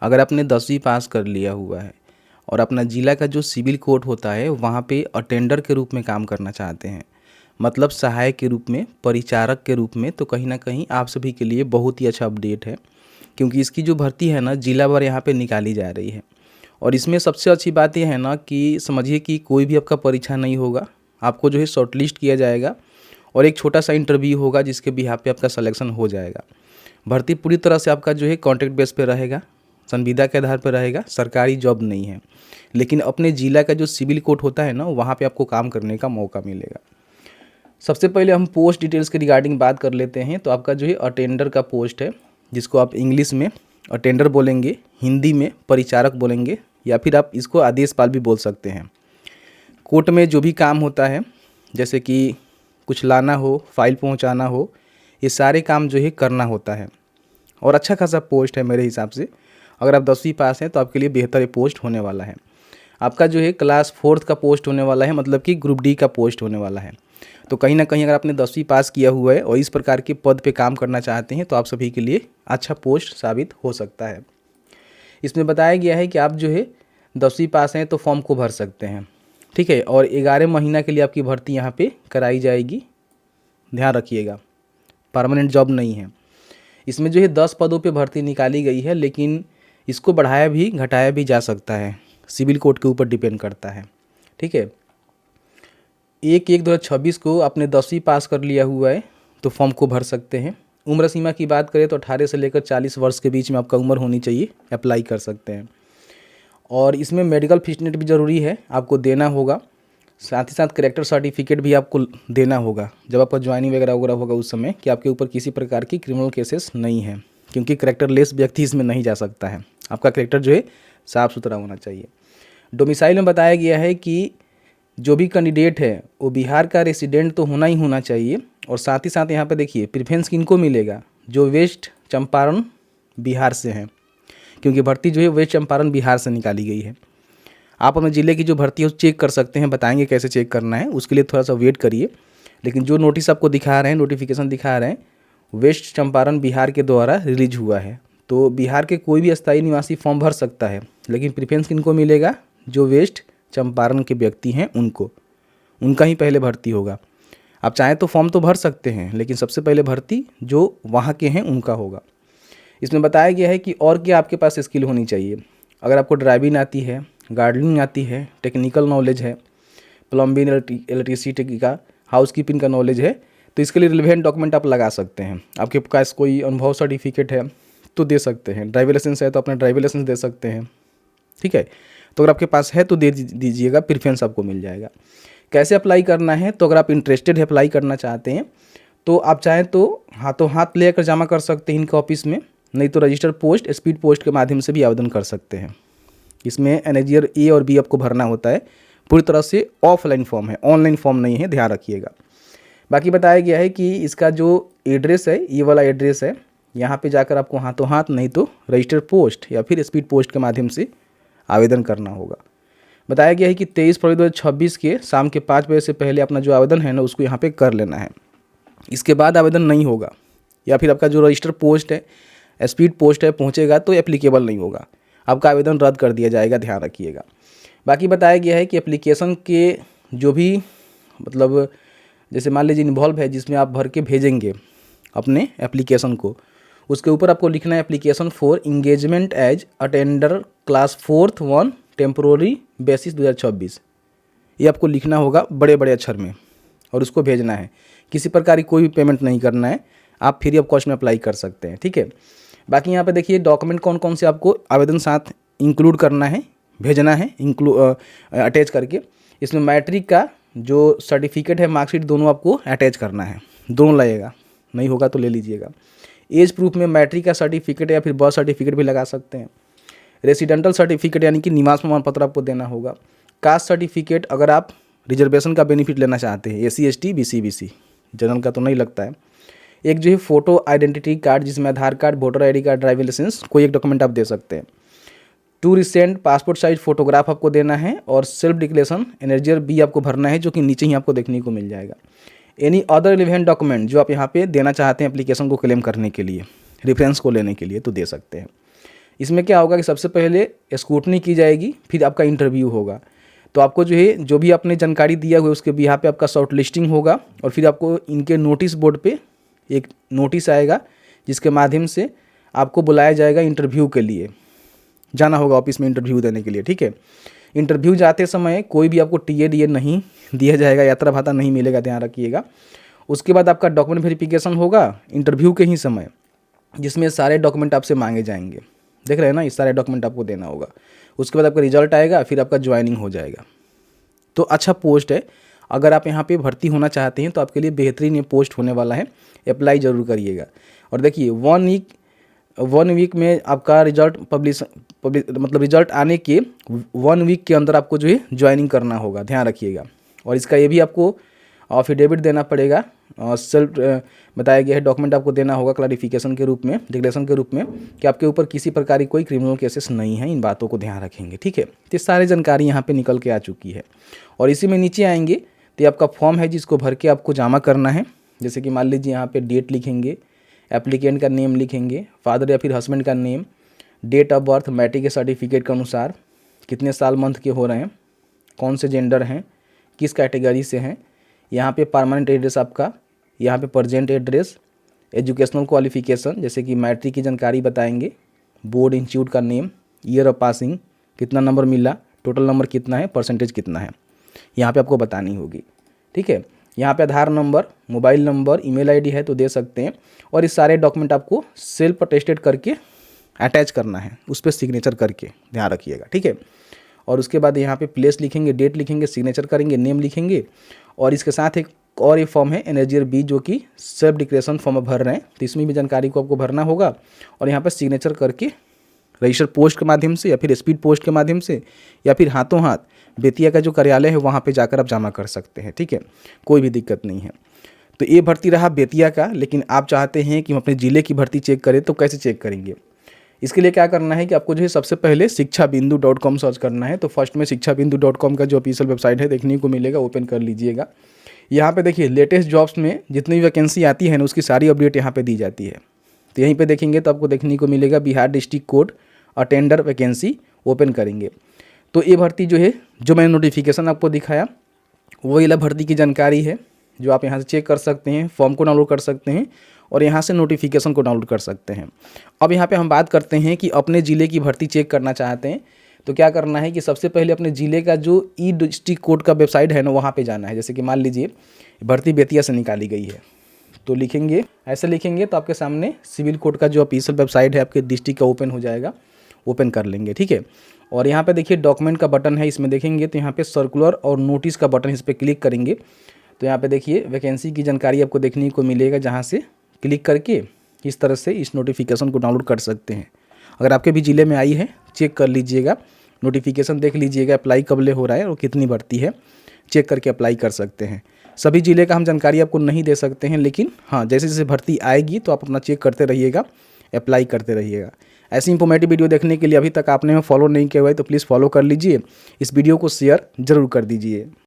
अगर आपने 10वीं पास कर लिया हुआ है और अपना ज़िला का जो सिविल कोर्ट होता है वहाँ पे अटेंडर के रूप में काम करना चाहते हैं, मतलब सहायक के रूप में, परिचारक के रूप में, तो कहीं ना कहीं आप सभी के लिए बहुत ही अच्छा अपडेट है, क्योंकि इसकी जो भर्ती है ना जिला भर यहाँ पे निकाली जा रही है। और इसमें सबसे अच्छी बात यह है ना कि समझिए कि कोई भी आपका परीक्षा नहीं होगा, आपको जो है शॉर्टलिस्ट किया जाएगा और एक छोटा सा इंटरव्यू होगा जिसके बिहाफ पे आपका सिलेक्शन हो जाएगा। भर्ती पूरी तरह से आपका जो है कॉन्ट्रैक्ट बेस पे रहेगा, संविदा के आधार पर रहेगा, सरकारी जॉब नहीं है, लेकिन अपने ज़िला का जो सिविल कोर्ट होता है ना वहाँ पे आपको काम करने का मौका मिलेगा। सबसे पहले हम पोस्ट डिटेल्स के रिगार्डिंग बात कर लेते हैं। तो आपका जो है अटेंडर का पोस्ट है, जिसको आप इंग्लिश में अटेंडर बोलेंगे, हिंदी में परिचारक बोलेंगे, या फिर आप इसको आदेशपाल भी बोल सकते हैं। कोर्ट में जो भी काम होता है, जैसे कि कुछ लाना हो, फाइल पहुंचाना हो, ये सारे काम जो है करना होता है और अच्छा खासा पोस्ट है मेरे हिसाब से। अगर आप 10वीं पास हैं तो आपके लिए बेहतर ये पोस्ट होने वाला है। आपका जो है क्लास 4th का पोस्ट होने वाला है, मतलब कि ग्रुप डी का पोस्ट होने वाला है। तो कहीं ना कहीं अगर आपने 10वीं पास किया हुआ है और इस प्रकार के पद पे काम करना चाहते हैं तो आप सभी के लिए अच्छा पोस्ट साबित हो सकता है। इसमें बताया गया है कि आप जो है 10वीं पास हैं तो फॉर्म को भर सकते हैं, ठीक है। और 11 महीना के लिए आपकी भर्ती यहाँ पे कराई जाएगी, ध्यान रखिएगा, परमानेंट जॉब नहीं है। इसमें जो है 10 पदों पे भर्ती निकाली गई है, लेकिन इसको बढ़ाया भी घटाया भी जा सकता है, सिविल कोर्ट के ऊपर डिपेंड करता है, ठीक है। 1/1/2026 को आपने 10वीं पास कर लिया हुआ है तो फॉर्म को भर सकते हैं। उम्र सीमा की बात करें तो 18 से लेकर 40 वर्ष के बीच में आपका उम्र होनी चाहिए, अप्लाई कर सकते हैं। और इसमें मेडिकल फिटनेस भी ज़रूरी है, आपको देना होगा। साथ ही साथ करेक्टर सर्टिफिकेट भी आपको देना होगा जब आपका ज्वाइनिंग वगैरह वगैरह होगा उस समय, कि आपके ऊपर किसी प्रकार की क्रिमिनल केसेस नहीं है, क्योंकि करेक्टर लेस व्यक्ति इसमें नहीं जा सकता है। आपका करेक्टर जो है साफ़ सुथरा होना चाहिए। डोमिसाइल में बताया गया है कि जो भी कैंडिडेट है वो बिहार का रेसिडेंट तो होना ही होना चाहिए। और साथ ही साथ यहाँ पे देखिए प्रेफरेंस किनको मिलेगा, जो वेस्ट चंपारण बिहार से हैं, क्योंकि भर्ती जो है वेस्ट चंपारण बिहार से निकाली गई है। आप अपने ज़िले की जो भर्ती है उसे चेक कर सकते हैं, बताएंगे कैसे चेक करना है, उसके लिए थोड़ा सा वेट करिए। लेकिन जो नोटिस आपको दिखा रहे हैं, नोटिफिकेशन दिखा रहे हैं, वेस्ट चंपारण बिहार के द्वारा रिलीज हुआ है। तो बिहार के कोई भी अस्थायी निवासी फॉर्म भर सकता है, लेकिन प्रेफरेंस किनको मिलेगा, जो वेस्ट चंपारण के व्यक्ति हैं उनको, उनका ही पहले भर्ती होगा। आप चाहें तो फॉर्म तो भर सकते हैं, लेकिन सबसे पहले भर्ती जो वहाँ के हैं उनका होगा। इसमें बताया गया है कि और क्या आपके पास स्किल होनी चाहिए। अगर आपको ड्राइविंग आती है, गार्डनिंग आती है, टेक्निकल नॉलेज है, प्लम्बिंग, इलेक्ट्रिसिटी का, हाउसकीपिंग का नॉलेज है, तो इसके लिए रिलेवेंट डॉक्यूमेंट आप लगा सकते हैं। आपके पास कोई अनुभव सर्टिफिकेट है तो दे सकते हैं, ड्राइविंग लाइसेंस है तो अपना ड्राइविंग लाइसेंस दे सकते हैं, ठीक है। तो अगर आपके पास है तो दे दीजिएगा, प्रेफरेंस आपको मिल जाएगा। कैसे अप्लाई करना है, तो अगर आप इंटरेस्टेड है, अप्लाई करना चाहते हैं, तो आप चाहें तो हाथों हाथ लेकर जमा कर सकते हैं इनके ऑफिस में, नहीं तो रजिस्टर पोस्ट, स्पीड पोस्ट के माध्यम से भी आवेदन कर सकते हैं। इसमें एनेजियर ए और बी आपको भरना होता है, पूरी तरह से ऑफलाइन फॉर्म है, ऑनलाइन फॉर्म नहीं है, ध्यान रखिएगा। बाकी बताया गया है कि इसका जो एड्रेस है, ये वाला एड्रेस है, यहाँ पे जाकर आपको हाथों हाथ नहीं तो रजिस्टर पोस्ट या फिर स्पीड पोस्ट के माध्यम से आवेदन करना होगा। बताया गया है कि 23 फरवरी 2026 के शाम के 5 बजे से पहले अपना जो आवेदन है ना उसको यहाँ पे कर लेना है। इसके बाद आवेदन नहीं होगा, या फिर आपका जो रजिस्टर पोस्ट है, स्पीड पोस्ट है, पहुँचेगा तो एप्लीकेबल नहीं होगा, आपका आवेदन रद्द कर दिया जाएगा, ध्यान रखिएगा। बाकी बताया गया है कि एप्लीकेशन के जो भी मतलब जैसे मान लीजिए इन्वॉल्व है, जिसमें आप भर के भेजेंगे अपने एप्लीकेशन को, उसके ऊपर आपको लिखना है application for engagement as attender class 4th 1 temporary basis 2026, ये आपको लिखना होगा बड़े बड़े अक्षर में और उसको भेजना है। किसी प्रकार की कोई भी पेमेंट नहीं करना है, आप फ्री ऑफ कॉस्ट में अप्लाई कर सकते हैं, ठीक है। बाकी यहाँ पे देखिए डॉक्यूमेंट कौन कौन से आपको आवेदन साथ इंक्लूड करना है, भेजना है, अटैच करके। इसमें मैट्रिक का जो सर्टिफिकेट है, मार्कशीट, दोनों आपको अटैच करना है, दोनों लगेगा, नहीं होगा तो ले लीजिएगा। एज प्रूफ में मैट्रिक का सर्टिफिकेट या फिर बर्थ सर्टिफिकेट भी लगा सकते हैं। रेसिडेंटल सर्टिफिकेट यानी कि निवास प्रमाण पत्र आपको देना होगा। कास्ट सर्टिफिकेट, अगर आप रिजर्वेशन का बेनिफिट लेना चाहते हैं, SC ST BC BC, general का तो नहीं लगता है। एक जो है फ़ोटो आइडेंटिटी कार्ड, जिसमें Aadhaar card, voter ID card, driving licence, कोई एक डॉक्यूमेंट आप दे सकते हैं। 2 रिसेंट पासपोर्ट साइज फोटोग्राफ आपको देना है और सेल्फ डिक्लेरेशन एनर्जियर B आपको भरना है, जो कि नीचे ही आपको देखने को मिल जाएगा। एनी अदर रिलेवेंट डॉक्यूमेंट जो आप यहाँ पे देना चाहते हैं एप्लीकेशन को क्लेम करने के लिए, रेफरेंस को लेने के लिए, तो दे सकते हैं। इसमें क्या होगा कि सबसे पहले स्क्रूटनी की जाएगी, फिर आपका इंटरव्यू होगा। तो आपको जो है जो भी आपने जानकारी दिया हुआ है उसके बिहाफ पे आपका शॉर्ट लिस्टिंग होगा, और फिर आपको इनके नोटिस बोर्ड पे एक नोटिस आएगा जिसके माध्यम से आपको बुलाया जाएगा इंटरव्यू के लिए, जाना होगा ऑफिस में इंटरव्यू देने के लिए, ठीक है। इंटरव्यू जाते समय कोई भी आपको टीए नहीं दिया जाएगा, यात्रा भत्ता नहीं मिलेगा, ध्यान रखिएगा। उसके बाद आपका डॉक्यूमेंट वेरिफिकेशन होगा इंटरव्यू के ही समय, जिसमें सारे डॉक्यूमेंट आपसे मांगे जाएंगे, देख रहे हैं ना, ये सारे डॉक्यूमेंट आपको देना होगा। उसके बाद आपका रिजल्ट आएगा, फिर आपका ज्वाइनिंग हो जाएगा। तो अच्छा पोस्ट है, अगर आप यहाँ पे भर्ती होना चाहते हैं तो आपके लिए बेहतरीन ये पोस्ट होने वाला है, अप्लाई ज़रूर करिएगा। और देखिए 1 वीक में आपका रिजल्ट मतलब रिजल्ट आने के 1 वीक के अंदर आपको जो है ज्वाइनिंग करना होगा, ध्यान रखिएगा। और इसका ये भी आपको अफिडेविट देना पड़ेगा, सेल्फ बताया गया है, डॉक्यूमेंट आपको देना होगा क्लैरिफिकेशन के रूप में, डिक्लेरेशन के रूप में कि आपके ऊपर किसी प्रकार की कोई क्रिमिनल केसेस नहीं है, इन बातों को ध्यान रखेंगे, ठीक है। तो सारी जानकारी यहाँ पे निकल के आ चुकी है। और इसी में नीचे आएंगे तो ये आपका फॉर्म है जिसको भर के आपको जमा करना है। जैसे कि मान लीजिए यहाँ पे डेट लिखेंगे, एप्लीकेंट का नेम लिखेंगे, फादर या फिर हस्बैंड का name, date of birth matric के सर्टिफिकेट के अनुसार, कितने साल मंथ के हो रहे हैं, कौन से जेंडर हैं, किस कैटेगरी से हैं, यहाँ पे परमानेंट एड्रेस आपका, यहाँ पे प्रेजेंट एड्रेस, एजुकेशनल क्वालिफिकेशन जैसे कि मैट्रिक की जानकारी बताएंगे, बोर्ड इंस्टीट्यूट का नेम, ईयर ऑफ पासिंग, कितना नंबर मिला, टोटल नंबर कितना है, परसेंटेज कितना है, यहाँ पे आपको बतानी होगी, ठीक है। यहाँ पे Aadhaar number, mobile number, email ID है तो दे सकते हैं। और इस सारे डॉक्यूमेंट आपको सेल्फ अटेस्टेड करके अटैच करना है, उस पर सिग्नेचर करके, ध्यान रखिएगा, ठीक है। और उसके बाद यहाँ पे प्लेस लिखेंगे, डेट लिखेंगे, सिग्नेचर करेंगे, नेम लिखेंगे। और इसके साथ एक और ये फॉर्म है एनर्जियर बी, जो कि सेल्फ डिक्लेरेशन फॉर्म भर रहे हैं, तो इसमें भी जानकारी को आपको भरना होगा। और यहाँ पर सिग्नेचर करके रजिस्टर पोस्ट के माध्यम से, या फिर स्पीड पोस्ट के माध्यम से, या फिर हाथों हाथ बेतिया का जो कार्यालय है वहाँ पे जाकर आप जमा कर सकते हैं, ठीक है, कोई भी दिक्कत नहीं है। तो ये भर्ती रहा बेतिया का, लेकिन आप चाहते हैं कि हम अपने ज़िले की भर्ती चेक करें, तो कैसे चेक करेंगे? इसके लिए क्या करना है कि आपको जो है सबसे पहले शिक्षाबिंदु.com सर्च करना है। तो फर्स्ट में शिक्षाबिंदु.com का जो ऑफिशियल वेबसाइट है देखने को मिलेगा, ओपन कर लीजिएगा। यहाँ पे देखिए लेटेस्ट जॉब्स में जितनी भी वैकेंसी आती है ना उसकी सारी अपडेट यहाँ पे दी जाती है। तो यहीं पे देखेंगे तो आपको देखने को मिलेगा Bihar district court attender vacancy, open करेंगे तो ये भर्ती जो है, जो मैंने नोटिफिकेशन आपको दिखाया वही वाला भर्ती की जानकारी है, जो आप यहाँ से चेक कर सकते हैं, फॉर्म को डाउनलोड कर सकते हैं और यहाँ से नोटिफिकेशन को डाउनलोड कर सकते हैं। अब यहाँ पे हम बात करते हैं कि अपने ज़िले की भर्ती चेक करना चाहते हैं तो क्या करना है कि सबसे पहले अपने ज़िले का जो ई डिस्ट्रिक्ट कोर्ट का वेबसाइट है ना वहाँ पे जाना है। जैसे कि मान लीजिए भर्ती बेतिया से निकाली गई है तो लिखेंगे, ऐसे लिखेंगे तो आपके सामने सिविल कोर्ट का जो ऑफिशियल वेबसाइट है आपके डिस्ट्रिक्ट का ओपन हो जाएगा, ओपन कर लेंगे, ठीक है। और यहाँ पे देखिए डॉक्यूमेंट का बटन है, इसमें देखेंगे तो यहाँ पे सर्कुलर और नोटिस का बटन, इस पर क्लिक करेंगे तो यहाँ पे देखिए वैकेंसी की जानकारी आपको देखने को मिलेगा, जहाँ से क्लिक करके इस तरह से इस नोटिफिकेशन को डाउनलोड कर सकते हैं। अगर आपके भी ज़िले में आई है चेक कर लीजिएगा, नोटिफिकेशन देख लीजिएगा अप्लाई कब ले हो रहा है और कितनी भर्ती है, चेक करके अप्लाई कर सकते हैं। सभी ज़िले का हम जानकारी आपको नहीं दे सकते हैं, लेकिन हाँ जैसे जैसे भर्ती आएगी तो आप अपना चेक करते रहिएगा, अप्लाई करते रहिएगा। ऐसी इंफॉर्मेटिव वीडियो देखने के लिए अभी तक आपने फॉलो नहीं किया हुआ है तो प्लीज़ फॉलो कर लीजिए, इस वीडियो को शेयर ज़रूर कर दीजिए।